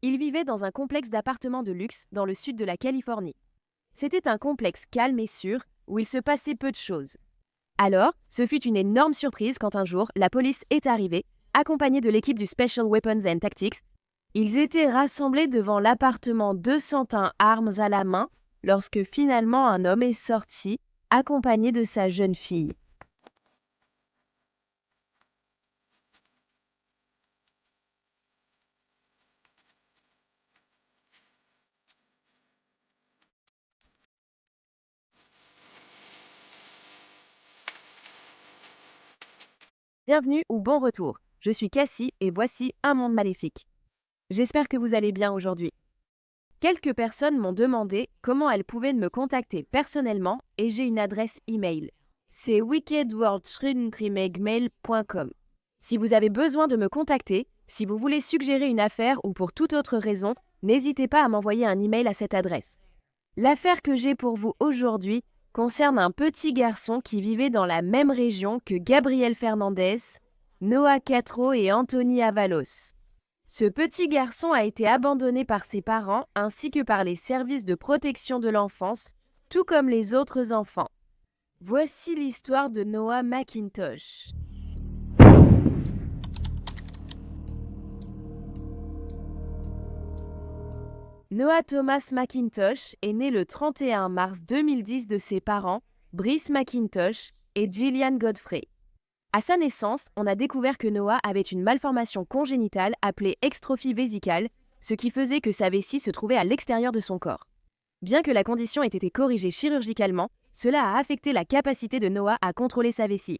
Il vivait dans un complexe d'appartements de luxe dans le sud de la Californie. C'était un complexe calme et sûr où il se passait peu de choses. Alors, ce fut une énorme surprise quand un jour, la police est arrivée, accompagnée de l'équipe du Special Weapons and Tactics. Ils étaient rassemblés devant l'appartement 201 armes à la main lorsque finalement un homme est sorti, accompagné de sa jeune fille. Bienvenue ou bon retour. Je suis Cassie et voici Un monde maléfique. J'espère que vous allez bien aujourd'hui. Quelques personnes m'ont demandé comment elles pouvaient me contacter personnellement et j'ai une adresse email. C'est wickedworldshrinkrimegmail.com. Si vous avez besoin de me contacter, si vous voulez suggérer une affaire ou pour toute autre raison, n'hésitez pas à m'envoyer un email à cette adresse. L'affaire que j'ai pour vous aujourd'hui concerne un petit garçon qui vivait dans la même région que Gabriel Fernandez, Noah Catro et Anthony Avalos. Ce petit garçon a été abandonné par ses parents ainsi que par les services de protection de l'enfance, tout comme les autres enfants. Voici l'histoire de Noah McIntosh. Noah Thomas McIntosh est né le 31 mars 2010 de ses parents, Brice McIntosh et Gillian Godfrey. À sa naissance, on a découvert que Noah avait une malformation congénitale appelée extrophie vésicale, ce qui faisait que sa vessie se trouvait à l'extérieur de son corps. Bien que la condition ait été corrigée chirurgicalement, cela a affecté la capacité de Noah à contrôler sa vessie.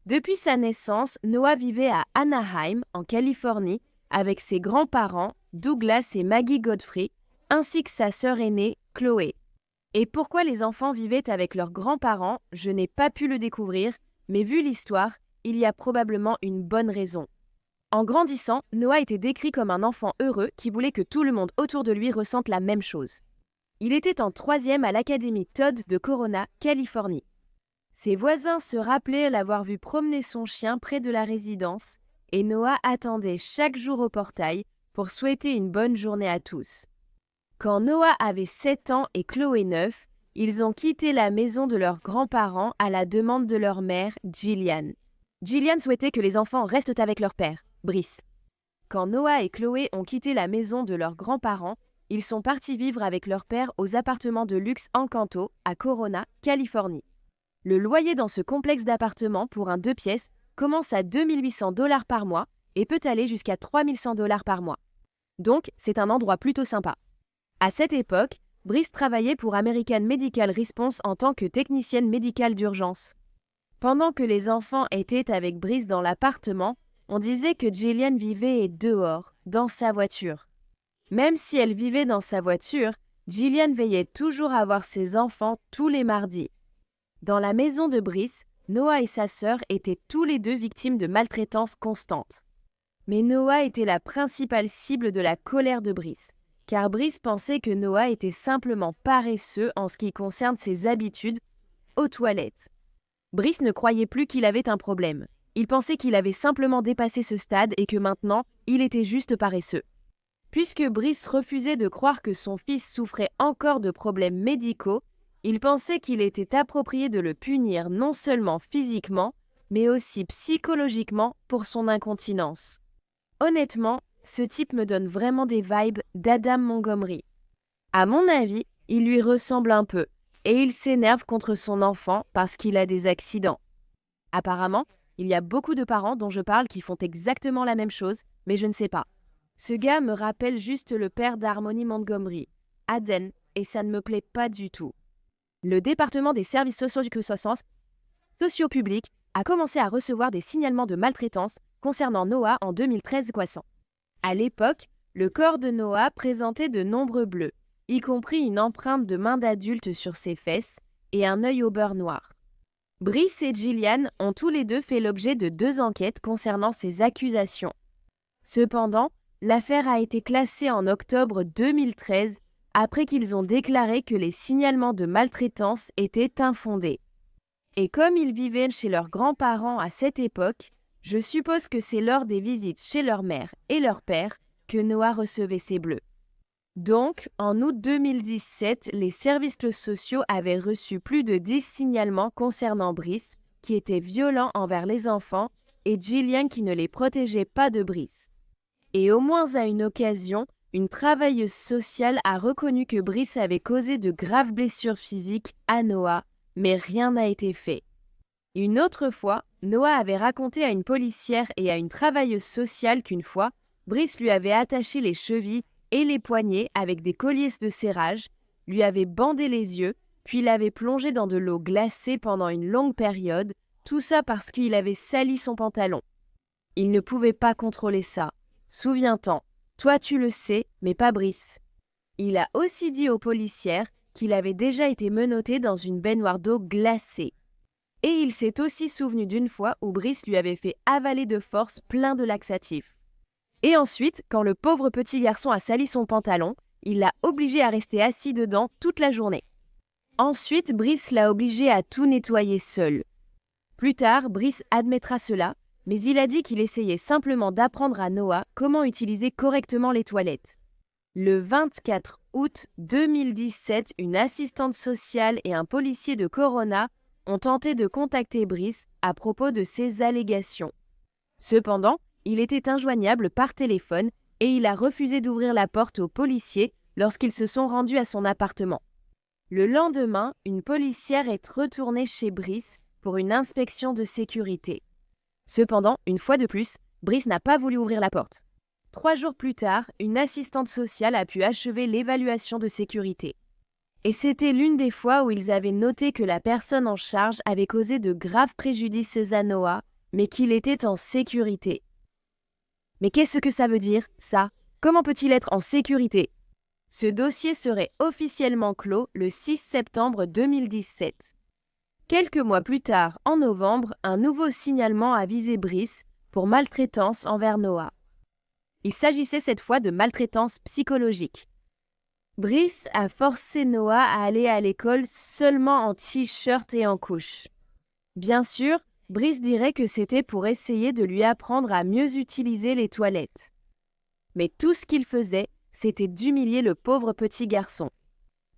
Depuis sa naissance, Noah vivait à Anaheim, en Californie, avec ses grands-parents, Douglas et Maggie Godfrey, ainsi que sa sœur aînée, Chloé. Et pourquoi les enfants vivaient avec leurs grands-parents, je n'ai pas pu le découvrir, mais vu l'histoire, il y a probablement une bonne raison. En grandissant, Noah était décrit comme un enfant heureux qui voulait que tout le monde autour de lui ressente la même chose. Il était en 3e à l'Académie Todd de Corona, Californie. Ses voisins se rappelaient l'avoir vu promener son chien près de la résidence, et Noah attendait chaque jour au portail pour souhaiter une bonne journée à tous. Quand Noah avait 7 ans et Chloé 9, ils ont quitté la maison de leurs grands-parents à la demande de leur mère, Gillian. Gillian souhaitait que les enfants restent avec leur père, Brice. Quand Noah et Chloé ont quitté la maison de leurs grands-parents, ils sont partis vivre avec leur père aux appartements de luxe Encanto, à Corona, Californie. Le loyer dans ce complexe d'appartements pour un 2 pièces commence à $2 800 par mois et peut aller jusqu'à $3 100 par mois. Donc, c'est un endroit plutôt sympa. À cette époque, Brice travaillait pour American Medical Response en tant que technicienne médicale d'urgence. Pendant que les enfants étaient avec Brice dans l'appartement, on disait que Gillian vivait dehors, dans sa voiture. Même si elle vivait dans sa voiture, Gillian veillait toujours à voir ses enfants tous les mardis. Dans la maison de Brice, Noah et sa sœur étaient tous les deux victimes de maltraitance constante. Mais Noah était la principale cible de la colère de Brice, car Brice pensait que Noah était simplement paresseux en ce qui concerne ses habitudes aux toilettes. Brice ne croyait plus qu'il avait un problème. Il pensait qu'il avait simplement dépassé ce stade et que maintenant, il était juste paresseux. Puisque Brice refusait de croire que son fils souffrait encore de problèmes médicaux, il pensait qu'il était approprié de le punir non seulement physiquement, mais aussi psychologiquement pour son incontinence. Honnêtement, ce type me donne vraiment des vibes d'Adam Montgomery. À mon avis, il lui ressemble un peu, et il s'énerve contre son enfant parce qu'il a des accidents. Apparemment, il y a beaucoup de parents dont je parle qui font exactement la même chose, mais je ne sais pas. Ce gars me rappelle juste le père d'Harmony Montgomery, Aden, et ça ne me plaît pas du tout. Le département des services sociaux publics a commencé à recevoir des signalements de maltraitance concernant Noah en 2013. À l'époque, le corps de Noah présentait de nombreux bleus, y compris une empreinte de main d'adulte sur ses fesses et un œil au beurre noir. Brice et Gillian ont tous les deux fait l'objet de 2 enquêtes concernant ces accusations. Cependant, l'affaire a été classée en octobre 2013 après qu'ils ont déclaré que les signalements de maltraitance étaient infondés. Et comme ils vivaient chez leurs grands-parents à cette époque, je suppose que c'est lors des visites chez leur mère et leur père que Noah recevait ses bleus. Donc, en août 2017, les services sociaux avaient reçu plus de 10 signalements concernant Brice, qui était violent envers les enfants, et Jillian qui ne les protégeait pas de Brice. Et au moins à une occasion, une travailleuse sociale a reconnu que Brice avait causé de graves blessures physiques à Noah, mais rien n'a été fait. Une autre fois, Noah avait raconté à une policière et à une travailleuse sociale qu'une fois, Brice lui avait attaché les chevilles et les poignets avec des colliers de serrage, lui avait bandé les yeux, puis l'avait plongé dans de l'eau glacée pendant une longue période, tout ça parce qu'il avait sali son pantalon. Il ne pouvait pas contrôler ça. Souviens-t'en, toi tu le sais, mais pas Brice. Il a aussi dit aux policières qu'il avait déjà été menotté dans une baignoire d'eau glacée. Et il s'est aussi souvenu d'une fois où Brice lui avait fait avaler de force plein de laxatifs. Et ensuite, quand le pauvre petit garçon a sali son pantalon, il l'a obligé à rester assis dedans toute la journée. Ensuite, Brice l'a obligé à tout nettoyer seul. Plus tard, Brice admettra cela, mais il a dit qu'il essayait simplement d'apprendre à Noah comment utiliser correctement les toilettes. Le 24 août 2017, une assistante sociale et un policier de Corona ont tenté de contacter Brice à propos de ces allégations. Cependant, il était injoignable par téléphone et il a refusé d'ouvrir la porte aux policiers lorsqu'ils se sont rendus à son appartement. Le lendemain, une policière est retournée chez Brice pour une inspection de sécurité. Cependant, une fois de plus, Brice n'a pas voulu ouvrir la porte. 3 jours plus tard, une assistante sociale a pu achever l'évaluation de sécurité. Et c'était l'une des fois où ils avaient noté que la personne en charge avait causé de graves préjudices à Noah, mais qu'il était en sécurité. Mais qu'est-ce que ça veut dire, ça? Comment peut-il être en sécurité? Ce dossier serait officiellement clos le 6 septembre 2017. Quelques mois plus tard, en novembre, un nouveau signalement a visé Brice pour maltraitance envers Noah. Il s'agissait cette fois de maltraitance psychologique. Brice a forcé Noah à aller à l'école seulement en t-shirt et en couche. Bien sûr, Brice dirait que c'était pour essayer de lui apprendre à mieux utiliser les toilettes. Mais tout ce qu'il faisait, c'était d'humilier le pauvre petit garçon.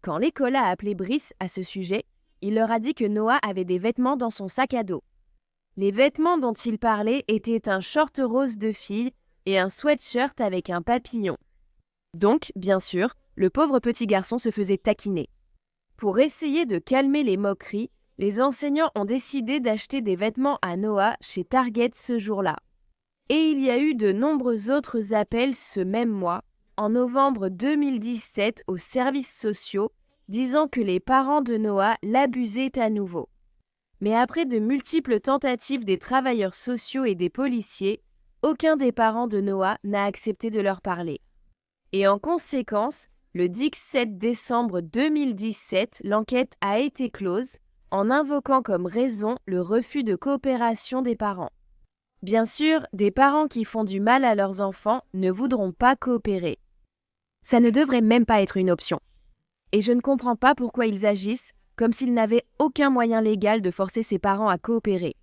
Quand l'école a appelé Brice à ce sujet, il leur a dit que Noah avait des vêtements dans son sac à dos. Les vêtements dont il parlait étaient un short rose de fille et un sweatshirt avec un papillon. Donc, bien sûr, le pauvre petit garçon se faisait taquiner. Pour essayer de calmer les moqueries, les enseignants ont décidé d'acheter des vêtements à Noah chez Target ce jour-là. Et il y a eu de nombreux autres appels ce même mois, en novembre 2017, aux services sociaux, disant que les parents de Noah l'abusaient à nouveau. Mais après de multiples tentatives des travailleurs sociaux et des policiers, aucun des parents de Noah n'a accepté de leur parler. Et en conséquence, le 17 décembre 2017, l'enquête a été close, en invoquant comme raison le refus de coopération des parents. Bien sûr, des parents qui font du mal à leurs enfants ne voudront pas coopérer. Ça ne devrait même pas être une option. Et je ne comprends pas pourquoi ils agissent comme s'ils n'avaient aucun moyen légal de forcer ses parents à coopérer.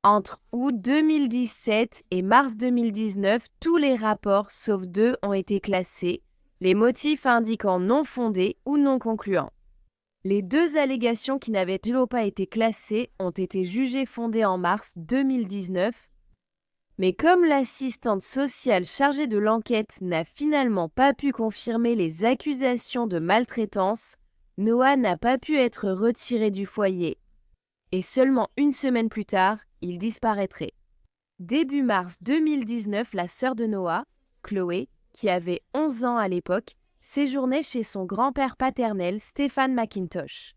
Entre août 2017 et mars 2019, tous les rapports, sauf 2, ont été classés, les motifs indiquant non fondés ou non concluants. Les 2 allégations qui n'avaient toujours pas été classées ont été jugées fondées en mars 2019, mais comme l'assistante sociale chargée de l'enquête n'a finalement pas pu confirmer les accusations de maltraitance, Noah n'a pas pu être retiré du foyer. Et seulement une semaine plus tard, il disparaîtrait. Début mars 2019, la sœur de Noah, Chloé, qui avait 11 ans à l'époque, séjournait chez son grand-père paternel, Stéphane McIntosh.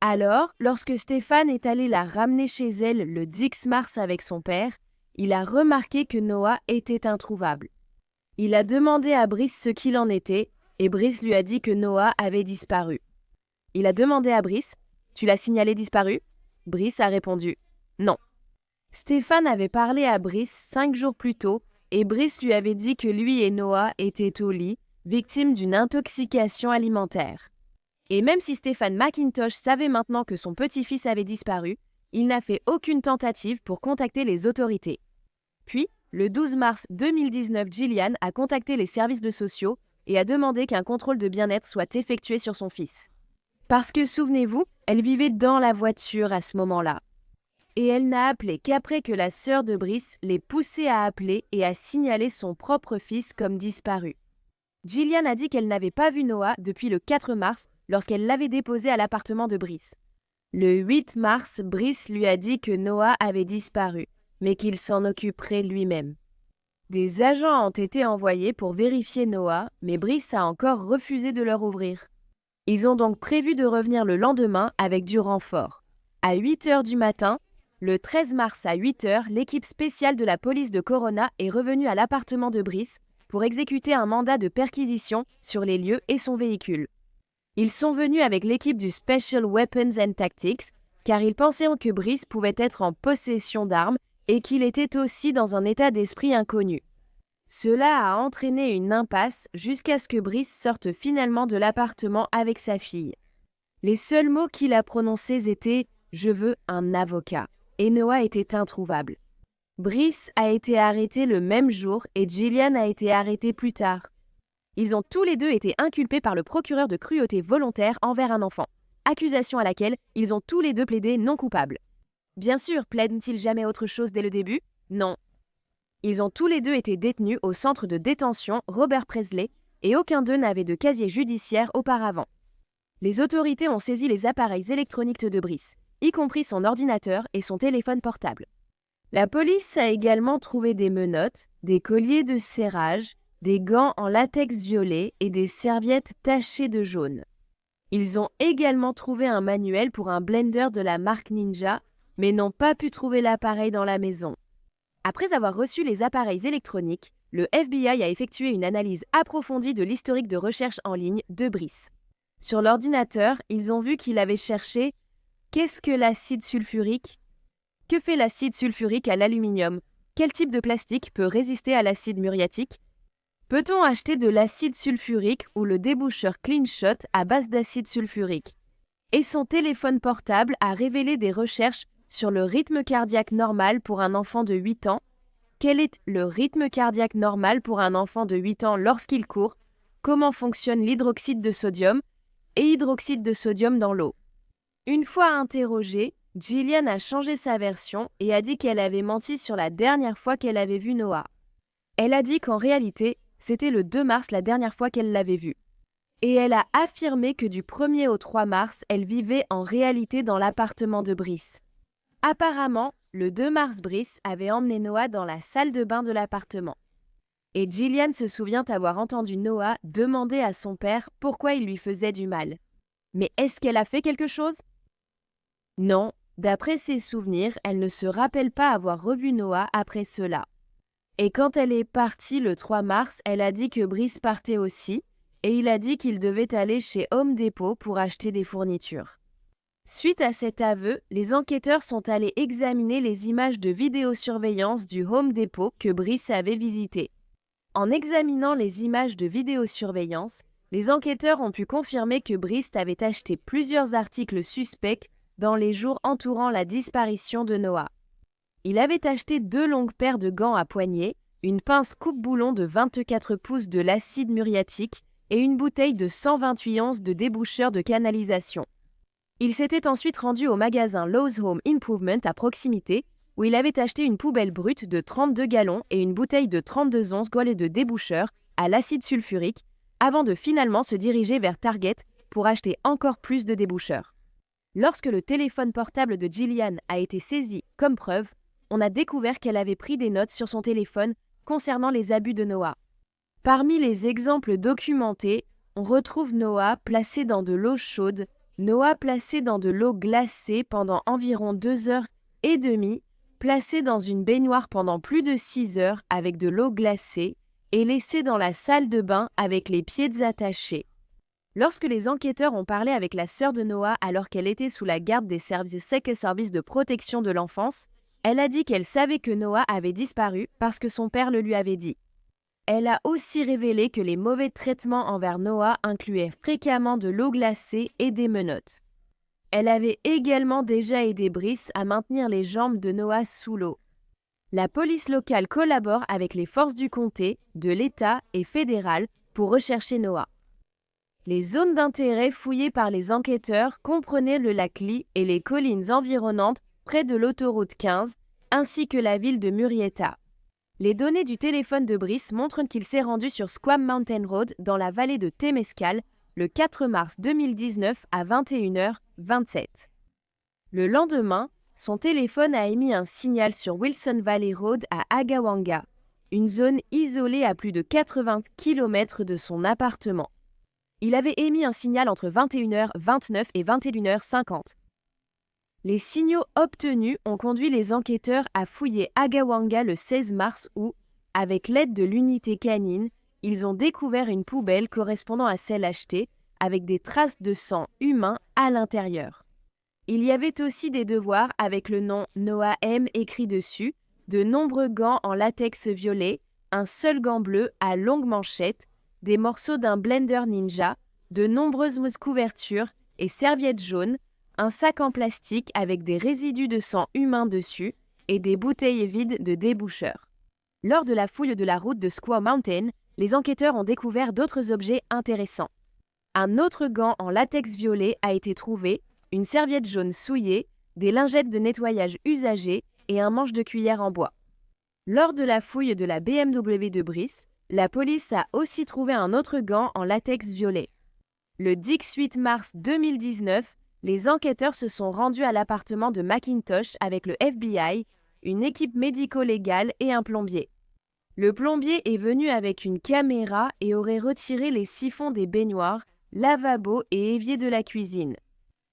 Alors, lorsque Stéphane est allé la ramener chez elle le 10 mars avec son père, il a remarqué que Noah était introuvable. Il a demandé à Brice ce qu'il en était, et Brice lui a dit que Noah avait disparu. Il a demandé à Brice « Tu l'as signalé disparu ?» Brice a répondu « Non ». Stéphane avait parlé à Brice 5 jours plus tôt, et Brice lui avait dit que lui et Noah étaient au lit, victimes d'une intoxication alimentaire. Et même si Stéphane McIntosh savait maintenant que son petit-fils avait disparu, il n'a fait aucune tentative pour contacter les autorités. Puis, Le 12 mars 2019, Jillian a contacté les services de sociaux et a demandé qu'un contrôle de bien-être soit effectué sur son fils. Parce que, souvenez-vous, elle vivait dans la voiture à ce moment-là. Et elle n'a appelé qu'après que la sœur de Brice l'ait poussée à appeler et à signaler son propre fils comme disparu. Jillian a dit qu'elle n'avait pas vu Noah depuis le 4 mars lorsqu'elle l'avait déposé à l'appartement de Brice. Le 8 mars, Brice lui a dit que Noah avait disparu, mais qu'il s'en occuperait lui-même. Des agents ont été envoyés pour vérifier Noah, mais Brice a encore refusé de leur ouvrir. Ils ont donc prévu de revenir le lendemain avec du renfort. À 8 h du matin, le 13 mars à 8 h, l'équipe spéciale de la police de Corona est revenue à l'appartement de Brice pour exécuter un mandat de perquisition sur les lieux et son véhicule. Ils sont venus avec l'équipe du Special Weapons and Tactics car ils pensaient que Brice pouvait être en possession d'armes et qu'il était aussi dans un état d'esprit inconnu. Cela a entraîné une impasse jusqu'à ce que Brice sorte finalement de l'appartement avec sa fille. Les seuls mots qu'il a prononcés étaient « Je veux un avocat » et Noah était introuvable. Brice a été arrêté le même jour et Jillian a été arrêtée plus tard. Ils ont tous les deux été inculpés par le procureur de cruauté volontaire envers un enfant, accusation à laquelle ils ont tous les deux plaidé non coupables. Bien sûr, plaident-ils jamais autre chose dès le début? Non. Ils ont tous les deux été détenus au centre de détention Robert Presley et aucun d'eux n'avait de casier judiciaire auparavant. Les autorités ont saisi les appareils électroniques de Brice, y compris son ordinateur et son téléphone portable. La police a également trouvé des menottes, des colliers de serrage, des gants en latex violet et des serviettes tachées de jaune. Ils ont également trouvé un manuel pour un blender de la marque Ninja, mais n'ont pas pu trouver l'appareil dans la maison. Après avoir reçu les appareils électroniques, le FBI a effectué une analyse approfondie de l'historique de recherche en ligne de Brice. Sur l'ordinateur, ils ont vu qu'il avait cherché « Qu'est-ce que l'acide sulfurique ? Que fait l'acide sulfurique à l'aluminium ? Quel type de plastique peut résister à l'acide muriatique ? Peut-on acheter de l'acide sulfurique ou le déboucheur CleanShot à base d'acide sulfurique ?» Et son téléphone portable a révélé des recherches sur le rythme cardiaque normal pour un enfant de 8 ans. Quel est le rythme cardiaque normal pour un enfant de 8 ans lorsqu'il court? Comment fonctionne l'hydroxyde de sodium et hydroxyde de sodium dans l'eau? Une fois interrogée, Jillian a changé sa version et a dit qu'elle avait menti sur la dernière fois qu'elle avait vu Noah. Elle a dit qu'en réalité, c'était le 2 mars la dernière fois qu'elle l'avait vu. Et elle a affirmé que du 1er au 3 mars, elle vivait en réalité dans l'appartement de Brice. Apparemment, le 2 mars, Brice avait emmené Noah dans la salle de bain de l'appartement. Et Jillian se souvient avoir entendu Noah demander à son père pourquoi il lui faisait du mal. Mais est-ce qu'elle a fait quelque chose? Non, d'après ses souvenirs, elle ne se rappelle pas avoir revu Noah après cela. Et quand elle est partie le 3 mars, elle a dit que Brice partait aussi, et il a dit qu'il devait aller chez Home Depot pour acheter des fournitures. Suite à cet aveu, les enquêteurs sont allés examiner les images de vidéosurveillance du Home Depot que Brice avait visité. En examinant les images de vidéosurveillance, les enquêteurs ont pu confirmer que Brice avait acheté plusieurs articles suspects dans les jours entourant la disparition de Noah. Il avait acheté 2 longues paires de gants à poignée, une pince coupe-boulon de 24 pouces de l'acide muriatique et une bouteille de 128 onces de déboucheur de canalisation. Il s'était ensuite rendu au magasin Lowe's Home Improvement à proximité, où il avait acheté une poubelle brute de 32 gallons et une bouteille de 32 onces gaulée de déboucheur à l'acide sulfurique, avant de finalement se diriger vers Target pour acheter encore plus de déboucheurs. Lorsque le téléphone portable de Jillian a été saisi comme preuve, on a découvert qu'elle avait pris des notes sur son téléphone concernant les abus de Noah. Parmi les exemples documentés, on retrouve Noah placé dans de l'eau chaude, Noah placé dans de l'eau glacée pendant environ 2 heures et demie, placé dans une baignoire pendant plus de 6 heures avec de l'eau glacée et laissé dans la salle de bain avec les pieds attachés. Lorsque les enquêteurs ont parlé avec la sœur de Noah alors qu'elle était sous la garde des services de protection de l'enfance, elle a dit qu'elle savait que Noah avait disparu parce que son père le lui avait dit. Elle a aussi révélé que les mauvais traitements envers Noah incluaient fréquemment de l'eau glacée et des menottes. Elle avait également déjà aidé Brice à maintenir les jambes de Noah sous l'eau. La police locale collabore avec les forces du comté, de l'État et fédéral pour rechercher Noah. Les zones d'intérêt fouillées par les enquêteurs comprenaient le lac Lee et les collines environnantes près de l'autoroute 15, ainsi que la ville de Murrieta. Les données du téléphone de Brice montrent qu'il s'est rendu sur Squam Mountain Road dans la vallée de Temescal le 4 mars 2019 à 21h27. Le lendemain, son téléphone a émis un signal sur Wilson Valley Road à Agawanga, une zone isolée à plus de 80 km de son appartement. Il avait émis un signal entre 21h29 et 21h50. Les signaux obtenus ont conduit les enquêteurs à fouiller Agawanga le 16 mars où, avec l'aide de l'unité canine, ils ont découvert une poubelle correspondant à celle achetée, avec des traces de sang humain à l'intérieur. Il y avait aussi des devoirs avec le nom Noah M écrit dessus, de nombreux gants en latex violet, un seul gant bleu à longue manchette, des morceaux d'un blender ninja, de nombreuses couvertures et serviettes jaunes, un sac en plastique avec des résidus de sang humain dessus et des bouteilles vides de déboucheurs. Lors de la fouille de la route de Squaw Mountain, les enquêteurs ont découvert d'autres objets intéressants. Un autre gant en latex violet a été trouvé, une serviette jaune souillée, des lingettes de nettoyage usagées et un manche de cuillère en bois. Lors de la fouille de la BMW de Brice, la police a aussi trouvé un autre gant en latex violet. Le 18 mars 2019, les enquêteurs se sont rendus à l'appartement de McIntosh avec le FBI, une équipe médico-légale et un plombier. Le plombier est venu avec une caméra et aurait retiré les siphons des baignoires, lavabos et éviers de la cuisine.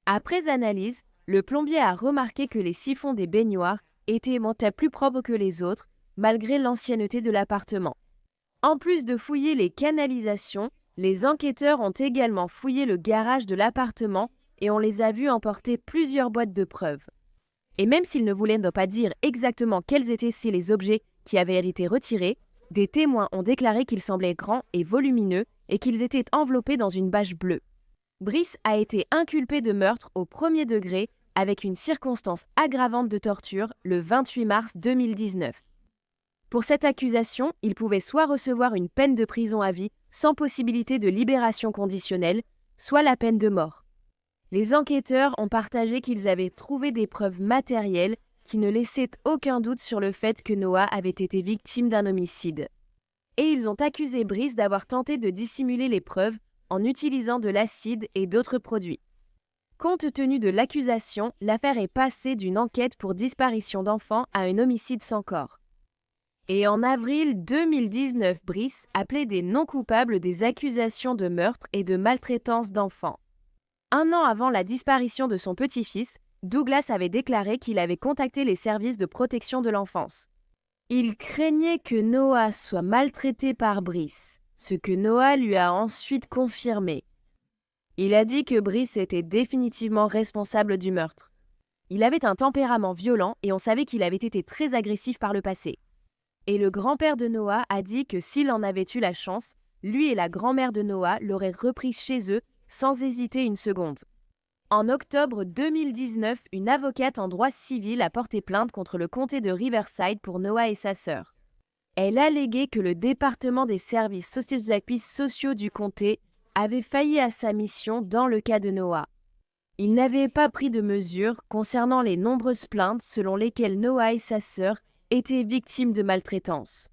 Après analyse, le plombier a remarqué que les siphons des baignoires étaient plus propres que les autres, malgré l'ancienneté de l'appartement. En plus de fouiller les canalisations, les enquêteurs ont également fouillé le garage de l'appartement et on les a vus emporter plusieurs boîtes de preuves. Et même s'ils ne voulaient pas dire exactement quels étaient les objets qui avaient été retirés, des témoins ont déclaré qu'ils semblaient grands et volumineux et qu'ils étaient enveloppés dans une bâche bleue. Brice a été inculpé de meurtre au premier degré avec une circonstance aggravante de torture le 28 mars 2019. Pour cette accusation, il pouvait soit recevoir une peine de prison à vie sans possibilité de libération conditionnelle, soit la peine de mort. Les enquêteurs ont partagé qu'ils avaient trouvé des preuves matérielles qui ne laissaient aucun doute sur le fait que Noah avait été victime d'un homicide. Et ils ont accusé Brice d'avoir tenté de dissimuler les preuves en utilisant de l'acide et d'autres produits. Compte tenu de l'accusation, l'affaire est passée d'une enquête pour disparition d'enfants à un homicide sans corps. Et en avril 2019, Brice a plaidé non coupable des accusations de meurtre et de maltraitance d'enfants. Un an avant la disparition de son petit-fils, Douglas avait déclaré qu'il avait contacté les services de protection de l'enfance. Il craignait que Noah soit maltraité par Brice, ce que Noah lui a ensuite confirmé. Il a dit que Brice était définitivement responsable du meurtre. Il avait un tempérament violent et on savait qu'il avait été très agressif par le passé. Et le grand-père de Noah a dit que s'il en avait eu la chance, lui et la grand-mère de Noah l'auraient repris chez eux sans hésiter une seconde. En octobre 2019, une avocate en droit civil a porté plainte contre le comté de Riverside pour Noah et sa sœur. Elle alléguait que le département des services sociaux du comté avait failli à sa mission dans le cas de Noah. Il n'avait pas pris de mesures concernant les nombreuses plaintes selon lesquelles Noah et sa sœur étaient victimes de maltraitance.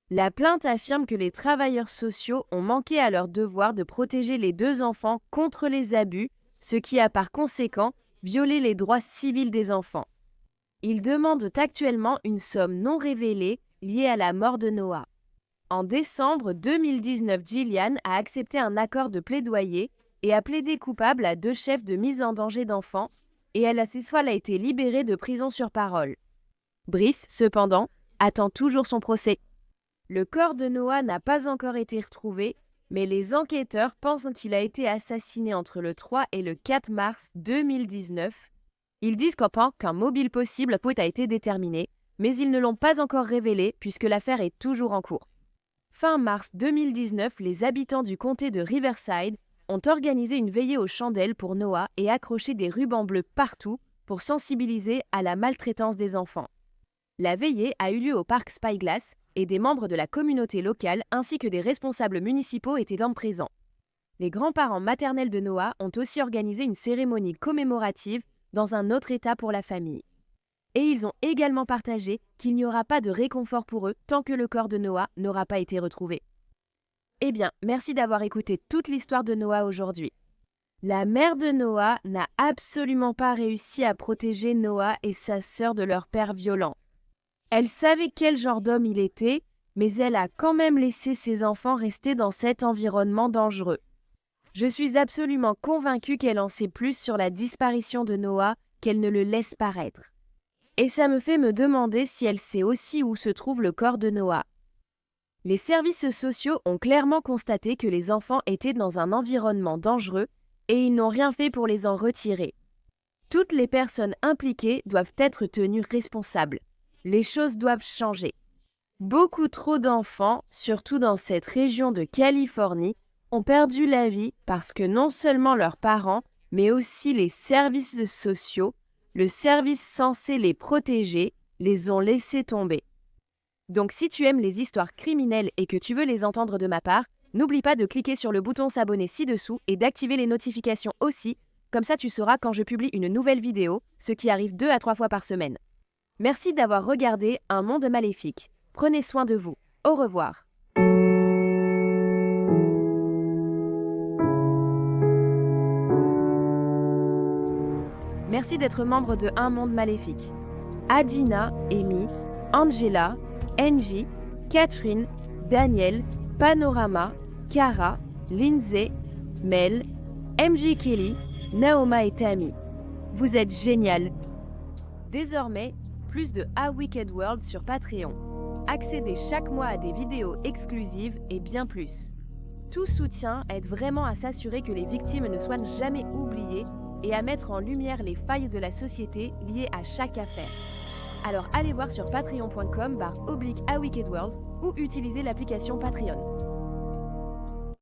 La plainte affirme que les travailleurs sociaux ont manqué à leur devoir de protéger les deux enfants contre les abus, ce qui a par conséquent violé les droits civils des enfants. Ils demandent actuellement une somme non révélée liée à la mort de Noah. En décembre 2019, Gillian a accepté un accord de plaidoyer et a plaidé coupable à 2 chefs de mise en danger d'enfants et elle a cette fois été libérée de prison sur parole. Brice, cependant, attend toujours son procès. Le corps de Noah n'a pas encore été retrouvé, mais les enquêteurs pensent qu'il a été assassiné entre le 3 et le 4 mars 2019. Ils disent qu'un mobile possible a été déterminé, mais ils ne l'ont pas encore révélé puisque l'affaire est toujours en cours. Fin mars 2019, les habitants du comté de Riverside ont organisé une veillée aux chandelles pour Noah et accroché des rubans bleus partout pour sensibiliser à la maltraitance des enfants. La veillée a eu lieu au parc Spyglass et des membres de la communauté locale ainsi que des responsables municipaux étaient présents. Les grands-parents maternels de Noah ont aussi organisé une cérémonie commémorative dans un autre état pour la famille. Et ils ont également partagé qu'il n'y aura pas de réconfort pour eux tant que le corps de Noah n'aura pas été retrouvé. Eh bien, merci d'avoir écouté toute l'histoire de Noah aujourd'hui. La mère de Noah n'a absolument pas réussi à protéger Noah et sa sœur de leur père violent. Elle savait quel genre d'homme il était, mais elle a quand même laissé ses enfants rester dans cet environnement dangereux. Je suis absolument convaincue qu'elle en sait plus sur la disparition de Noah qu'elle ne le laisse paraître. Et ça me fait me demander si elle sait aussi où se trouve le corps de Noah. Les services sociaux ont clairement constaté que les enfants étaient dans un environnement dangereux et ils n'ont rien fait pour les en retirer. Toutes les personnes impliquées doivent être tenues responsables. Les choses doivent changer. Beaucoup trop d'enfants, surtout dans cette région de Californie, ont perdu la vie parce que non seulement leurs parents, mais aussi les services sociaux, le service censé les protéger, les ont laissés tomber. Donc si tu aimes les histoires criminelles et que tu veux les entendre de ma part, n'oublie pas de cliquer sur le bouton s'abonner ci-dessous et d'activer les notifications aussi, comme ça tu sauras quand je publie une nouvelle vidéo, ce qui arrive 2 à 3 fois par semaine. Merci d'avoir regardé Un monde maléfique. Prenez soin de vous. Au revoir. Merci d'être membre de Un monde maléfique. Adina, Amy, Angela, Angie, Catherine, Daniel, Panorama, Cara, Lindsay, Mel, MJ Kelly, Naoma et Tammy. Vous êtes génial. Désormais, plus de A Wicked World sur Patreon. Accédez chaque mois à des vidéos exclusives et bien plus. Tout soutien aide vraiment à s'assurer que les victimes ne soient jamais oubliées et à mettre en lumière les failles de la société liées à chaque affaire. Alors allez voir sur patreon.com/A Wicked World ou utilisez l'application Patreon.